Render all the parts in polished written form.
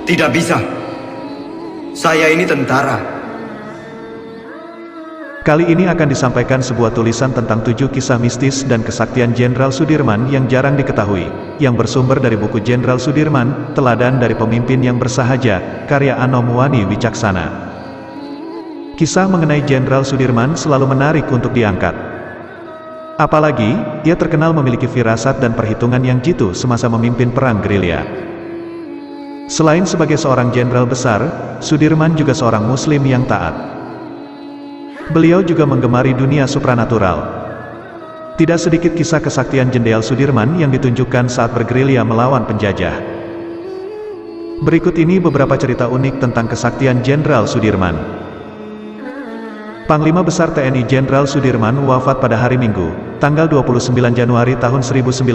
Tidak bisa. Saya ini tentara. Kali ini akan disampaikan sebuah tulisan tentang 7 kisah mistis dan kesaktian Jenderal Sudirman yang jarang diketahui, yang bersumber dari buku Jenderal Sudirman, Teladan dari Pemimpin yang Bersahaja, karya Anom Wani Wicaksana. Kisah mengenai Jenderal Sudirman selalu menarik untuk diangkat. Apalagi, ia terkenal memiliki firasat dan perhitungan yang jitu semasa memimpin perang gerilya. Selain sebagai seorang jenderal besar, Sudirman juga seorang muslim yang taat. Beliau juga menggemari dunia supranatural. Tidak sedikit kisah kesaktian Jenderal Sudirman yang ditunjukkan saat bergerilya melawan penjajah. Berikut ini beberapa cerita unik tentang kesaktian Jenderal Sudirman. Panglima Besar TNI Jenderal Sudirman wafat pada hari Minggu, tanggal 29 Januari tahun 1950,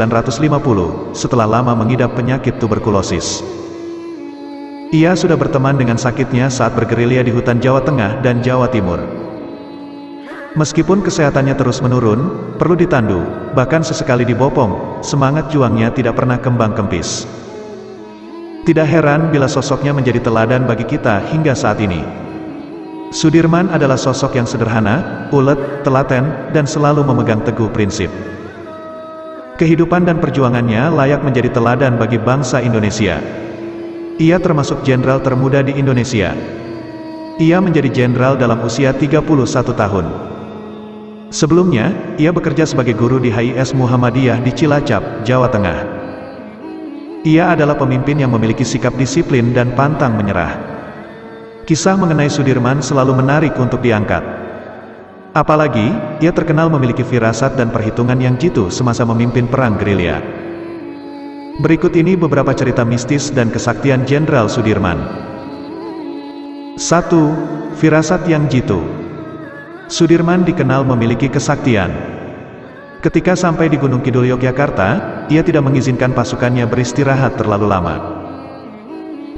setelah lama mengidap penyakit tuberkulosis. Ia sudah berteman dengan sakitnya saat bergerilya di hutan Jawa Tengah dan Jawa Timur. Meskipun kesehatannya terus menurun, perlu ditandu, bahkan sesekali dibopong, semangat juangnya tidak pernah kembang kempis. Tidak heran bila sosoknya menjadi teladan bagi kita hingga saat ini. Sudirman adalah sosok yang sederhana, ulet, telaten, dan selalu memegang teguh prinsip. Kehidupan dan perjuangannya layak menjadi teladan bagi bangsa Indonesia. Ia termasuk jenderal termuda di Indonesia. Ia menjadi jenderal dalam usia 31 tahun. Sebelumnya, ia bekerja sebagai guru di HIS Muhammadiyah di Cilacap, Jawa Tengah. Ia adalah pemimpin yang memiliki sikap disiplin dan pantang menyerah. Kisah mengenai Sudirman selalu menarik untuk diangkat. Apalagi, ia terkenal memiliki firasat dan perhitungan yang jitu semasa memimpin perang gerilya. Berikut ini beberapa cerita mistis dan kesaktian Jenderal Sudirman. 1. Firasat yang jitu. Sudirman dikenal memiliki kesaktian. Ketika sampai di Gunung Kidul Yogyakarta, ia tidak mengizinkan pasukannya beristirahat terlalu lama.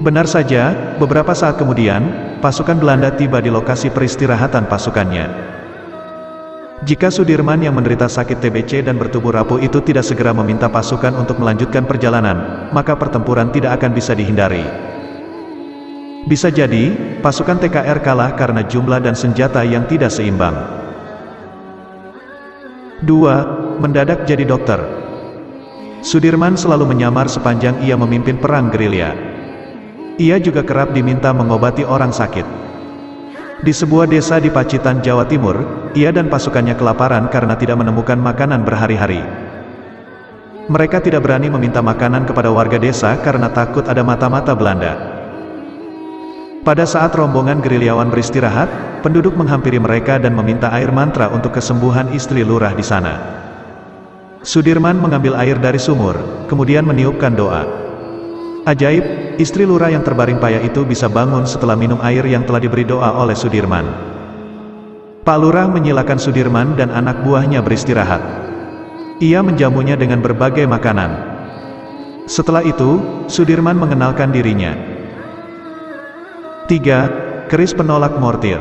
Benar saja, beberapa saat kemudian, pasukan Belanda tiba di lokasi peristirahatan pasukannya. Jika Sudirman yang menderita sakit TBC dan bertubuh rapuh itu tidak segera meminta pasukan untuk melanjutkan perjalanan, maka pertempuran tidak akan bisa dihindari. Bisa jadi, pasukan TKR kalah karena jumlah dan senjata yang tidak seimbang. 2. Mendadak jadi dokter. Sudirman selalu menyamar sepanjang ia memimpin perang gerilya. Ia juga kerap diminta mengobati orang sakit. Di sebuah desa di Pacitan, Jawa Timur, ia dan pasukannya kelaparan karena tidak menemukan makanan berhari-hari. Mereka tidak berani meminta makanan kepada warga desa karena takut ada mata-mata Belanda. Pada saat rombongan gerilyawan beristirahat, penduduk menghampiri mereka dan meminta air mantra untuk kesembuhan istri lurah di sana. Sudirman mengambil air dari sumur, kemudian meniupkan doa. Ajaib, istri lurah yang terbaring payah itu bisa bangun setelah minum air yang telah diberi doa oleh Sudirman. Pak Lurah menyilakan Sudirman dan anak buahnya beristirahat. Ia menjamunya dengan berbagai makanan. Setelah itu, Sudirman mengenalkan dirinya. 3. Keris penolak mortir.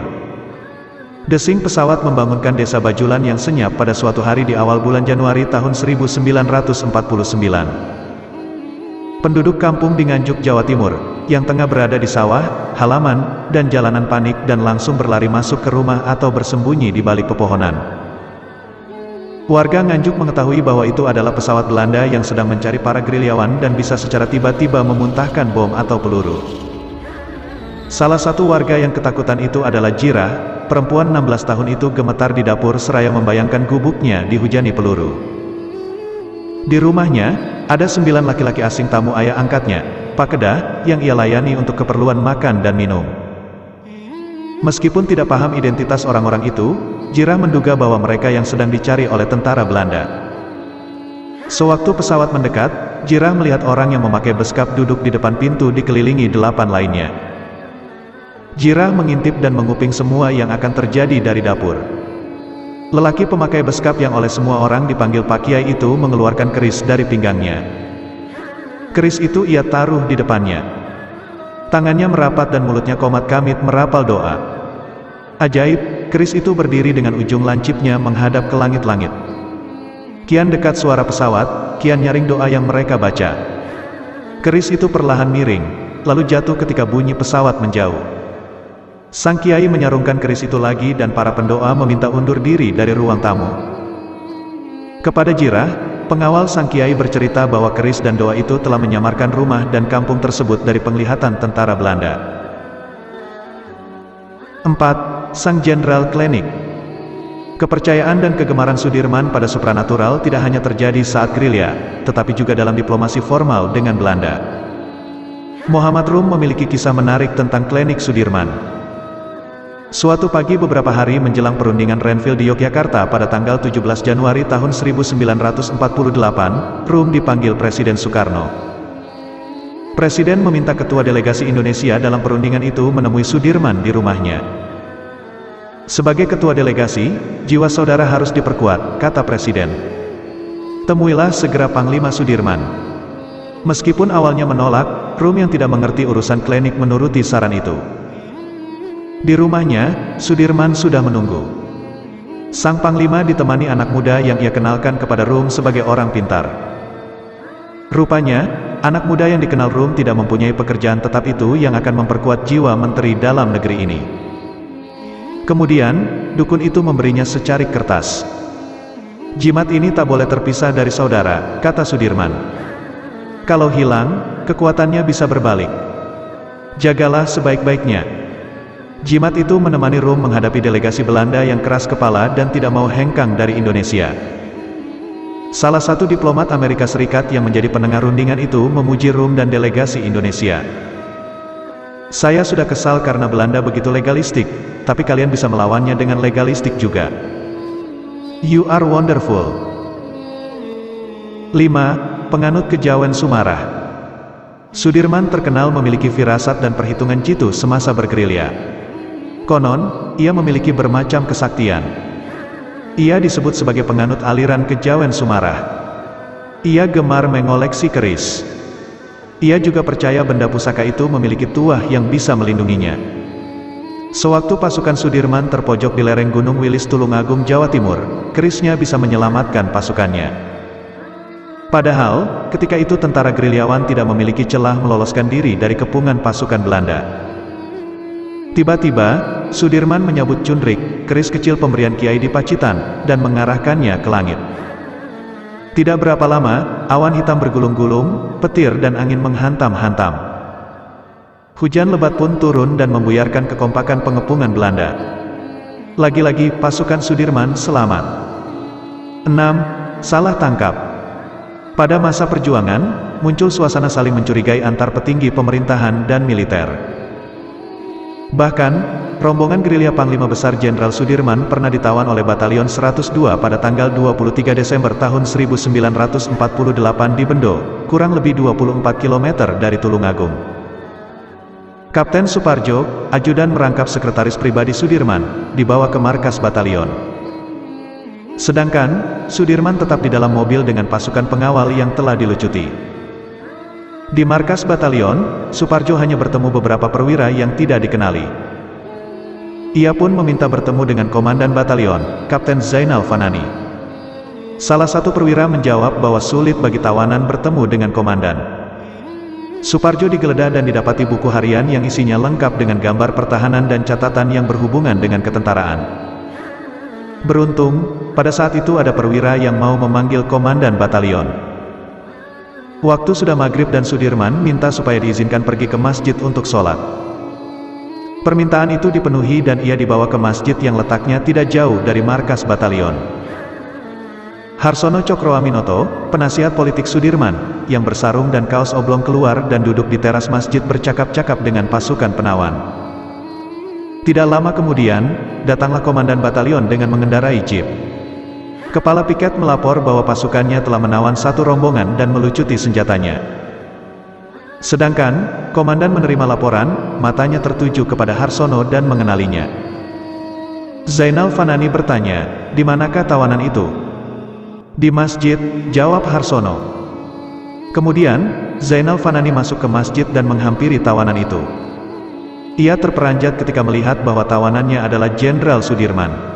Desing pesawat membangunkan desa Bajulan yang senyap pada suatu hari di awal bulan Januari tahun 1949. Penduduk kampung di Nganjuk, Jawa Timur, yang tengah berada di sawah, halaman, dan jalanan panik dan langsung berlari masuk ke rumah atau bersembunyi di balik pepohonan. Warga Nganjuk mengetahui bahwa itu adalah pesawat Belanda yang sedang mencari para gerilyawan dan bisa secara tiba-tiba memuntahkan bom atau peluru. Salah satu warga yang ketakutan itu adalah Jirah, perempuan 16 tahun itu gemetar di dapur seraya membayangkan gubuknya dihujani peluru. Di rumahnya, ada 9 laki-laki asing tamu ayah angkatnya, Pak Kedah, yang ia layani untuk keperluan makan dan minum. Meskipun tidak paham identitas orang-orang itu, Jirah menduga bahwa mereka yang sedang dicari oleh tentara Belanda. Sewaktu pesawat mendekat, Jirah melihat orang yang memakai beskap duduk di depan pintu dikelilingi 8 lainnya. Jirah mengintip dan menguping semua yang akan terjadi dari dapur. Lelaki pemakai beskap yang oleh semua orang dipanggil Pak Kiai itu mengeluarkan keris dari pinggangnya. Keris itu ia taruh di depannya. Tangannya merapat dan mulutnya komat kamit merapal doa. Ajaib, keris itu berdiri dengan ujung lancipnya menghadap ke langit-langit. Kian dekat suara pesawat, kian nyaring doa yang mereka baca. Keris itu perlahan miring, lalu jatuh ketika bunyi pesawat menjauh. Sang kiai menyarungkan keris itu lagi dan para pendoa meminta undur diri dari ruang tamu. Kepada Jirah, pengawal sang kiai bercerita bahwa keris dan doa itu telah menyamarkan rumah dan kampung tersebut dari penglihatan tentara Belanda. 4. Sang Jenderal Klenik. Kepercayaan dan kegemaran Sudirman pada supranatural tidak hanya terjadi saat gerilya, tetapi juga dalam diplomasi formal dengan Belanda. Muhammad Rum memiliki kisah menarik tentang Klenik Sudirman. Suatu pagi beberapa hari menjelang perundingan Renville di Yogyakarta pada tanggal 17 Januari tahun 1948, Rum dipanggil Presiden Soekarno. Presiden meminta ketua delegasi Indonesia dalam perundingan itu menemui Sudirman di rumahnya. Sebagai ketua delegasi, jiwa saudara harus diperkuat, kata Presiden. Temuilah segera Panglima Sudirman. Meskipun awalnya menolak, Rum yang tidak mengerti urusan Klenik menuruti saran itu. Di rumahnya, Sudirman sudah menunggu. Sang Panglima ditemani anak muda yang ia kenalkan kepada Rum sebagai orang pintar. Rupanya, anak muda yang dikenal Rum tidak mempunyai pekerjaan tetap itu yang akan memperkuat jiwa menteri dalam negeri ini. Kemudian, dukun itu memberinya secarik kertas. Jimat ini tak boleh terpisah dari saudara, kata Sudirman. Kalau hilang, kekuatannya bisa berbalik. Jagalah sebaik-baiknya. Jimat itu menemani Rum menghadapi delegasi Belanda yang keras kepala dan tidak mau hengkang dari Indonesia. Salah satu diplomat Amerika Serikat yang menjadi pendengar rundingan itu memuji Rum dan delegasi Indonesia. Saya sudah kesal karena Belanda begitu legalistik, tapi kalian bisa melawannya dengan legalistik juga. You are wonderful. 5. Penganut kejawen Sumarah. Sudirman terkenal memiliki firasat dan perhitungan jitu semasa bergerilya. Konon, ia memiliki bermacam kesaktian. Ia disebut sebagai penganut aliran kejawen Sumarah. Ia gemar mengoleksi keris. Ia juga percaya benda pusaka itu memiliki tuah yang bisa melindunginya. Sewaktu pasukan Sudirman terpojok di lereng Gunung Wilis Tulungagung, Jawa Timur, kerisnya bisa menyelamatkan pasukannya. Padahal, ketika itu tentara gerilyawan tidak memiliki celah meloloskan diri dari kepungan pasukan Belanda. Tiba-tiba, Sudirman menyabut cundrik, keris kecil pemberian Kiai di Pacitan, dan mengarahkannya ke langit. Tidak berapa lama, awan hitam bergulung-gulung, petir dan angin menghantam-hantam. Hujan lebat pun turun dan membuyarkan kekompakan pengepungan Belanda. Lagi-lagi pasukan Sudirman selamat. 6. Salah tangkap. Pada masa perjuangan, muncul suasana saling mencurigai antar petinggi pemerintahan dan militer. Bahkan, rombongan gerilya Panglima Besar Jenderal Sudirman pernah ditawan oleh Batalion 102 pada tanggal 23 Desember tahun 1948 di Bendo, kurang lebih 24 km dari Tulungagung. Kapten Suparjo, ajudan merangkap sekretaris pribadi Sudirman, dibawa ke markas batalion. Sedangkan, Sudirman tetap di dalam mobil dengan pasukan pengawal yang telah dilucuti. Di markas batalion, Suparjo hanya bertemu beberapa perwira yang tidak dikenali. Ia pun meminta bertemu dengan komandan batalion, Kapten Zainal Fanani. Salah satu perwira menjawab bahwa sulit bagi tawanan bertemu dengan komandan. Suparjo digeledah dan didapati buku harian yang isinya lengkap dengan gambar pertahanan dan catatan yang berhubungan dengan ketentaraan. Beruntung, pada saat itu ada perwira yang mau memanggil komandan batalion. Waktu sudah maghrib dan Sudirman minta supaya diizinkan pergi ke masjid untuk sholat. Permintaan itu dipenuhi dan ia dibawa ke masjid yang letaknya tidak jauh dari markas batalion. Harsono Cokroaminoto, penasihat politik Sudirman, yang bersarung dan kaos oblong keluar dan duduk di teras masjid bercakap-cakap dengan pasukan penawan. Tidak lama kemudian, datanglah komandan batalion dengan mengendarai jeep. Kepala piket melapor bahwa pasukannya telah menawan satu rombongan dan melucuti senjatanya. Sedangkan, komandan menerima laporan, matanya tertuju kepada Harsono dan mengenalinya. Zainal Fanani bertanya, "Di manakah tawanan itu?" "Di masjid," jawab Harsono. Kemudian, Zainal Fanani masuk ke masjid dan menghampiri tawanan itu. Ia terperanjat ketika melihat bahwa tawanannya adalah Jenderal Sudirman.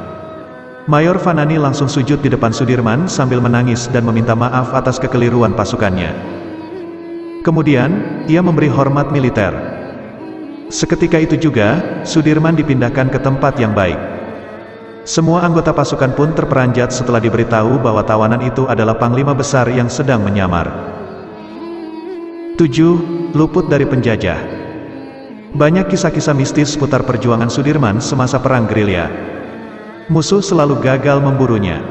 Mayor Fanani langsung sujud di depan Sudirman sambil menangis dan meminta maaf atas kekeliruan pasukannya. Kemudian, ia memberi hormat militer. Seketika itu juga, Sudirman dipindahkan ke tempat yang baik. Semua anggota pasukan pun terperanjat setelah diberitahu bahwa tawanan itu adalah panglima besar yang sedang menyamar. 7. Luput dari penjajah. Banyak kisah-kisah mistis seputar perjuangan Sudirman semasa perang gerilya. Musuh selalu gagal memburunya.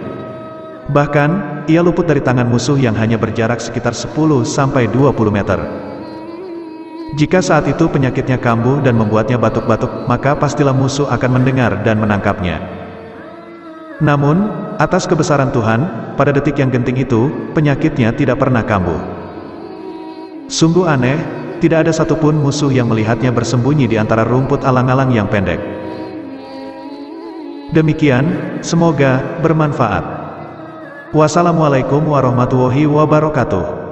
Bahkan, ia luput dari tangan musuh yang hanya berjarak sekitar 10-20 meter. Jika saat itu penyakitnya kambuh dan membuatnya batuk-batuk, maka pastilah musuh akan mendengar dan menangkapnya. Namun, atas kebesaran Tuhan, pada detik yang genting itu, penyakitnya tidak pernah kambuh. Sungguh aneh, tidak ada satupun musuh yang melihatnya bersembunyi di antara rumput alang-alang yang pendek. Demikian, semoga bermanfaat. Wassalamualaikum warahmatullahi wabarakatuh.